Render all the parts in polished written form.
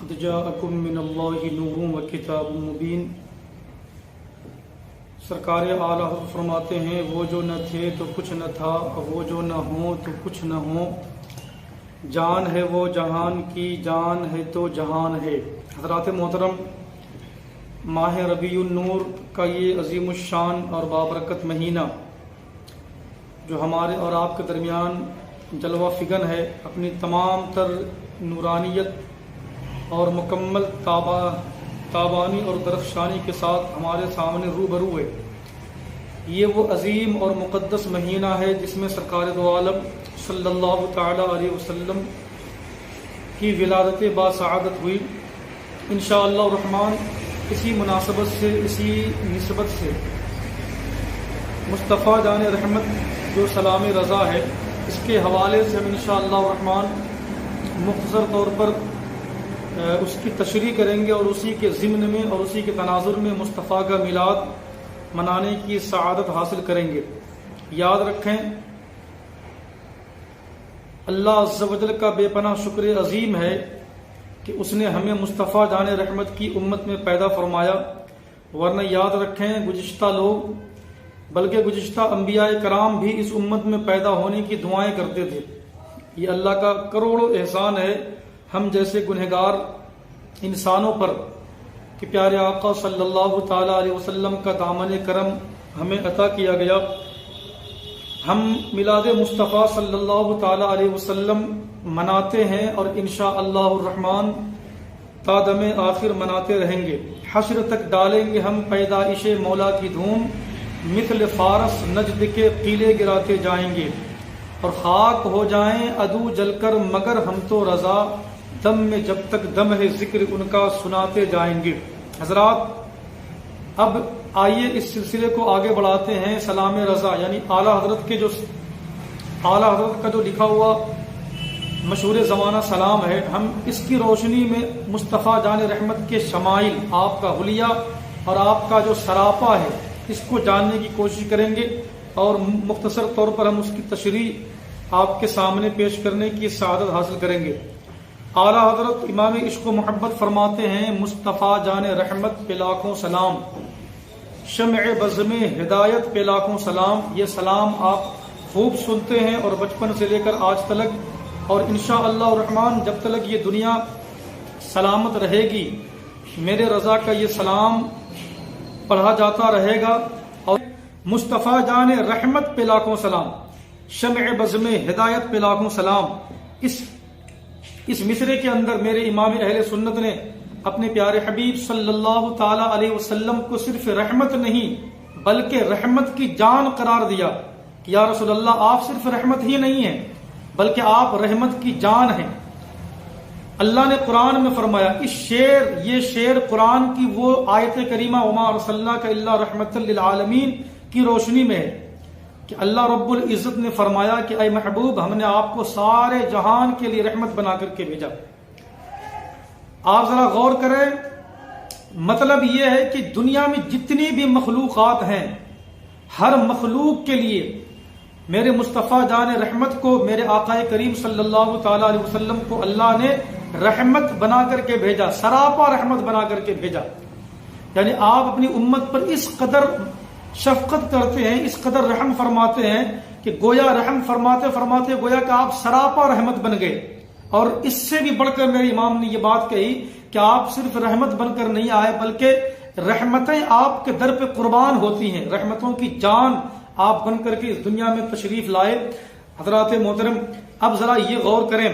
قد جاءکم من اللہ نور و کتاب مبین۔ سرکار اعلیٰ فرماتے ہیں وہ جو نہ تھے تو کچھ نہ تھا، وہ جو نہ ہوں تو کچھ نہ ہوں، جان ہے وہ جہان کی، جان ہے تو جہان ہے۔ حضرات محترم، ماہ ربیع النور کا یہ عظیم الشان اور بابرکت مہینہ جو ہمارے اور آپ کے درمیان جلوہ فگن ہے، اپنی تمام تر نورانیت اور مکمل تابانی اور درخشانی کے ساتھ ہمارے سامنے روبرو ہے۔ یہ وہ عظیم اور مقدس مہینہ ہے جس میں سرکار دو عالم صلی اللہ تعالی علیہ وسلم کی ولادت باسعادت ہوئی۔ انشاءاللہ الرحمن اسی مناسبت سے، اسی نسبت سے مصطفیٰ جان رحمت جو سلام رضا ہے، اس کے حوالے سے ہم انشاءاللہ الرحمن مختصر طور پر اس کی تشریح کریں گے اور اسی کے ضمن میں اور اسی کے تناظر میں مصطفیٰ کا میلاد منانے کی سعادت حاصل کریں گے۔ یاد رکھیں، اللہ عز و جل کا بے پناہ شکر عظیم ہے کہ اس نے ہمیں مصطفیٰ جان رحمت کی امت میں پیدا فرمایا، ورنہ یاد رکھیں گزشتہ لوگ بلکہ گزشتہ انبیاء کرام بھی اس امت میں پیدا ہونے کی دعائیں کرتے تھے۔ یہ اللہ کا کروڑوں احسان ہے ہم جیسے گنہگار انسانوں پر کہ پیارے آقا صلی اللہ تعالی علیہ وسلم کا دامن کرم ہمیں عطا کیا گیا۔ ہم میلاد مصطفیٰ صلی اللہ تعالی علیہ وسلم مناتے ہیں اور انشاءاللہ الرحمن تا دم آخر مناتے رہیں گے۔ حشر تک ڈالیں گے ہم پیدائش مولا کی دھوم، مثل فارس نجد کے قلعے گراتے جائیں گے، اور خاک ہو جائیں عدو جل کر مگر ہم تو رضا، دم میں جب تک دم ہے ذکر ان کا سناتے جائیں گے۔ حضرات، اب آئیے اس سلسلے کو آگے بڑھاتے ہیں۔ سلام رضا یعنی اعلیٰ حضرت کا جو لکھا ہوا مشہور زمانہ سلام ہے، ہم اس کی روشنی میں مصطفیٰ جان رحمت کے شمائل، آپ کا حلیہ اور آپ کا جو سراپا ہے، اس کو جاننے کی کوشش کریں گے اور مختصر طور پر ہم اس کی تشریح آپ کے سامنے پیش کرنے کی سعادت حاصل کریں گے۔ اعلیٰ حضرت امام عشق و محبت فرماتے ہیں، مصطفیٰ جان رحمت پہ لاکھوں سلام، شمع بزم ہدایت پہ لاکھوں سلام۔ یہ سلام آپ خوب سنتے ہیں اور بچپن سے لے کر آج تلک، اور انشاءاللہ الرحمن جب تلک یہ دنیا سلامت رہے گی میرے رضا کا یہ سلام پڑھا جاتا رہے گا۔ اور مصطفیٰ جان رحمت پہ لاکھوں سلام، شمع بزم ہدایت پہ لاکھوں سلام۔ اس مصرے کے اندر میرے امام اہل سنت نے اپنے پیارے حبیب صلی اللہ تعالی علیہ وسلم کو صرف رحمت نہیں بلکہ رحمت کی جان قرار دیا کہ یا رسول اللہ، آپ صرف رحمت ہی نہیں ہیں بلکہ آپ رحمت کی جان ہیں۔ اللہ نے قرآن میں فرمایا، یہ شعر قرآن کی وہ آیت کریمہ وما ارسلناک الا رحمۃ للعالمین کی روشنی میں ہے کہ اللہ رب العزت نے فرمایا کہ اے محبوب، ہم نے آپ کو سارے جہان کے لیے رحمت بنا کر کے بھیجا۔ آپ ذرا غور کریں، مطلب یہ ہے کہ دنیا میں جتنی بھی مخلوقات ہیں، ہر مخلوق کے لیے میرے مصطفیٰ جان رحمت کو، میرے آقا کریم صلی اللہ تعالی علیہ وسلم کو اللہ نے رحمت بنا کر کے بھیجا، سراپا رحمت بنا کر کے بھیجا۔ یعنی آپ اپنی امت پر اس قدر شفقت کرتے ہیں، اس قدر رحم فرماتے ہیں کہ گویا رحم فرماتے فرماتے گویا کہ آپ سراپا رحمت بن گئے۔ اور اس سے بھی بڑھ کر میرے امام نے یہ بات کہی کہ آپ صرف رحمت بن کر نہیں آئے بلکہ رحمتیں آپ کے در پہ قربان ہوتی ہیں، رحمتوں کی جان آپ بن کر کے اس دنیا میں تشریف لائے۔ حضرات محترم، اب ذرا یہ غور کریں،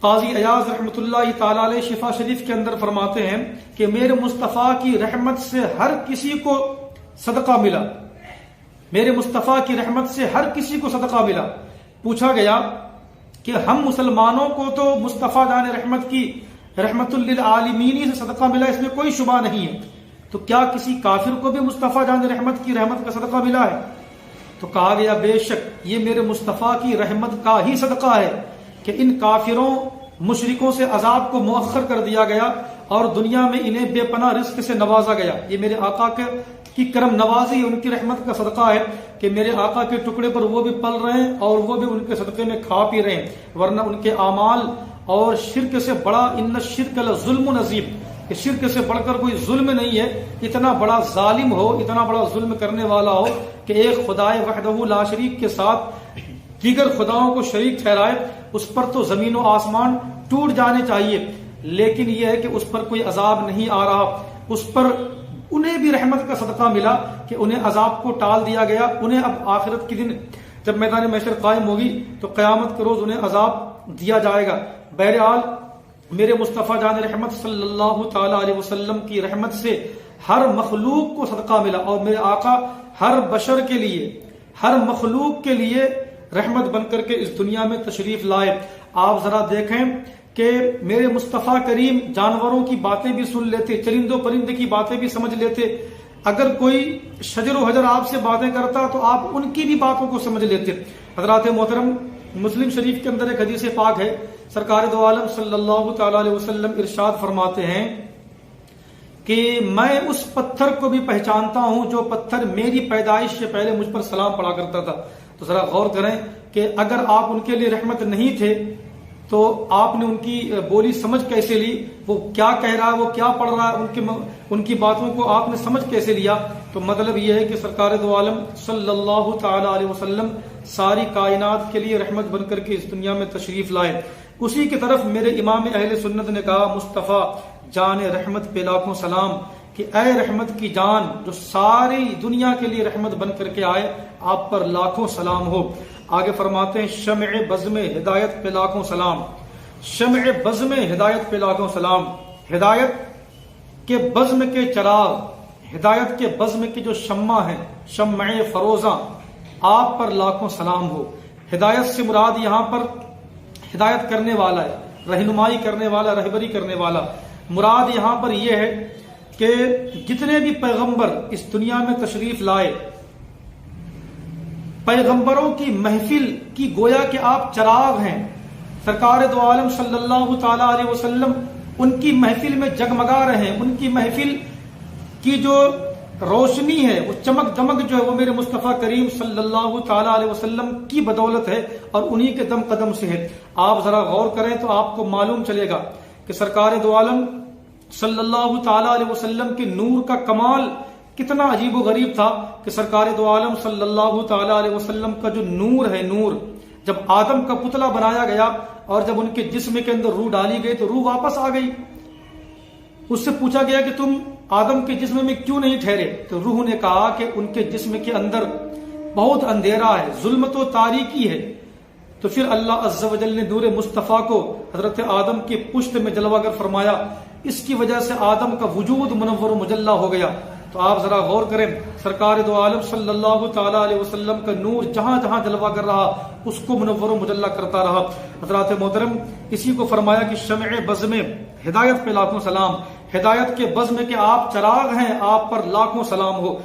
قاضی ایاز رحمۃ اللہ تعالی علیہ شفا شریف کے اندر فرماتے ہیں کہ میرے مصطفیٰ کی رحمت سے ہر کسی کو صدقہ ملا، میرے مصطفیٰ کی رحمت سے ہر کسی کو صدقہ ملا۔ پوچھا گیا کہ ہم مسلمانوں کو تو مصطفیٰ جان رحمت کی رحمت للعالمین سے صدقہ ملا، اس میں کوئی شبہ نہیں ہے، تو کیا کسی کافر کو بھی مصطفیٰ جان رحمت کی رحمت کا صدقہ ملا ہے؟ تو کہا گیا بے شک یہ میرے مصطفیٰ کی رحمت کا ہی صدقہ ہے کہ ان کافروں مشرکوں سے عذاب کو مؤخر کر دیا گیا اور دنیا میں انہیں بے پناہ رزق سے نوازا گیا۔ یہ میرے آقا کی کرم نوازی، ان کی رحمت کا صدقہ ہے کہ میرے آقا کے ٹکڑے پر وہ بھی پل رہے ہیں اور وہ بھی ان کے صدقے میں کھا پی رہے ہیں، ورنہ ان کے اعمال اور شرک سے بڑا ان الشرک لظلم عظیم، کہ شرک سے بڑھ کر کوئی ظلم نہیں ہے، اتنا بڑا ظالم ہو، اتنا بڑا ظلم کرنے والا ہو کہ ایک خدائے وحدہ لا شریک کے ساتھ دیگر خداؤں کو شریک ٹھہرائے، اس پر تو زمین و آسمان ٹوٹ جانے چاہیے، لیکن یہ ہے کہ اس پر کوئی عذاب نہیں آ رہا، اس پر انہیں بھی رحمت کا صدقہ ملا کہ انہیں عذاب کو ٹال دیا گیا، انہیں اب آخرت کے دن جب میدان محشر قائم ہوگی تو قیامت کے روز انہیں عذاب دیا جائے گا۔ بہرحال میرے مصطفیٰ جان رحمت صلی اللہ تعالی علیہ وسلم کی رحمت سے ہر مخلوق کو صدقہ ملا، اور میرے آقا ہر بشر کے لیے، ہر مخلوق کے لیے رحمت بن کر کے اس دنیا میں تشریف لائے۔ آپ ذرا دیکھیں کہ میرے مصطفیٰ کریم جانوروں کی باتیں بھی سن لیتے، چرندوں پرندے کی باتیں بھی سمجھ لیتے، اگر کوئی شجر و حجر آپ سے باتیں کرتا تو آپ ان کی بھی باتوں کو سمجھ لیتے۔ حضرات محترم، مسلم شریف کے اندر ایک حدیث پاک ہے، سرکار دو عالم صلی اللہ تعالی علیہ وسلم ارشاد فرماتے ہیں کہ میں اس پتھر کو بھی پہچانتا ہوں جو پتھر میری پیدائش سے پہلے مجھ پر سلام پڑا کرتا تھا۔ تو ذرا غور کریں کہ اگر آپ ان کے لیے رحمت نہیں تھے تو آپ نے ان کی بولی سمجھ کیسے لی، وہ کیا کہہ رہا ہے، وہ کیا پڑھ رہا ہے، ان کی باتوں کو آپ نے سمجھ کیسے لیا؟ تو مطلب یہ ہے کہ سرکار دو عالم صلی اللہ تعالی علیہ وسلم ساری کائنات کے لیے رحمت بن کر کے اس دنیا میں تشریف لائے۔ اسی کی طرف میرے امام اہل سنت نے کہا، مصطفیٰ جان رحمت پہ لاکھوں سلام، کہ اے رحمت کی جان جو ساری دنیا کے لیے رحمت بن کر کے آئے، آپ پر لاکھوں سلام ہو۔ آگے فرماتے ہیں، شمع بزم ہدایت پہ لاکھوں سلام، شمع بزم ہدایت پہ لاکھوں سلام، ہدایت کے بزم کے چراغ، ہدایت کے بزم کی جو شمع ہے، شمع فروزاں، آپ پر لاکھوں سلام ہو۔ ہدایت سے مراد یہاں پر ہدایت کرنے والا ہے، رہنمائی کرنے والا، رہبری کرنے والا۔ مراد یہاں پر یہ ہے کہ جتنے بھی پیغمبر اس دنیا میں تشریف لائے، پیغمبروں کی محفل کی گویا کہ آپ چراغ ہیں۔ سرکار دو عالم صلی اللہ تعالی علیہ وسلم ان کی محفل میں جگمگا رہے ہیں، ان کی محفل کی جو روشنی ہے، وہ چمک دمک جو ہے، وہ میرے مصطفیٰ کریم صلی اللہ تعالی علیہ وسلم کی بدولت ہے اور انہی کے دم قدم سے ہے۔ آپ ذرا غور کریں تو آپ کو معلوم چلے گا کہ سرکار دو عالم صلی اللہ تعالی علیہ وسلم کے نور کا کمال کتنا عجیب و غریب تھا کہ سرکار دو عالم صلی اللہ تعالی علیہ وسلم کا جو نور ہے، نور جب آدم کا پتلا بنایا گیا اور جب ان کے جسم کے اندر روح ڈالی گئی تو روح واپس آ گئی۔ اس سے پوچھا گیا کہ تم آدم کے جسم میں کیوں نہیں ٹھہرے؟ تو روح نے کہا کہ ان کے جسم کے اندر بہت اندھیرا ہے، ظلمت و تاریکی ہے۔ تو پھر اللہ عز و جل نے نور مصطفیٰ کو حضرت آدم کی پشت میں جلوہ گر فرمایا، اس کی وجہ سے آدم کا وجود منور و مجلہ ہو گیا۔ تو آپ ذرا غور کریں، سرکار دو عالم صلی اللہ تعالی علیہ وسلم کا نور جہاں جہاں جلوہ کر رہا اس کو منور و مجلہ کرتا رہا۔ حضرات محترم، اسی کو فرمایا کہ شمع بزم ہدایت پہ لاکھوں سلام، ہدایت کے بزم کے آپ چراغ ہیں، آپ پر لاکھوں سلام ہو۔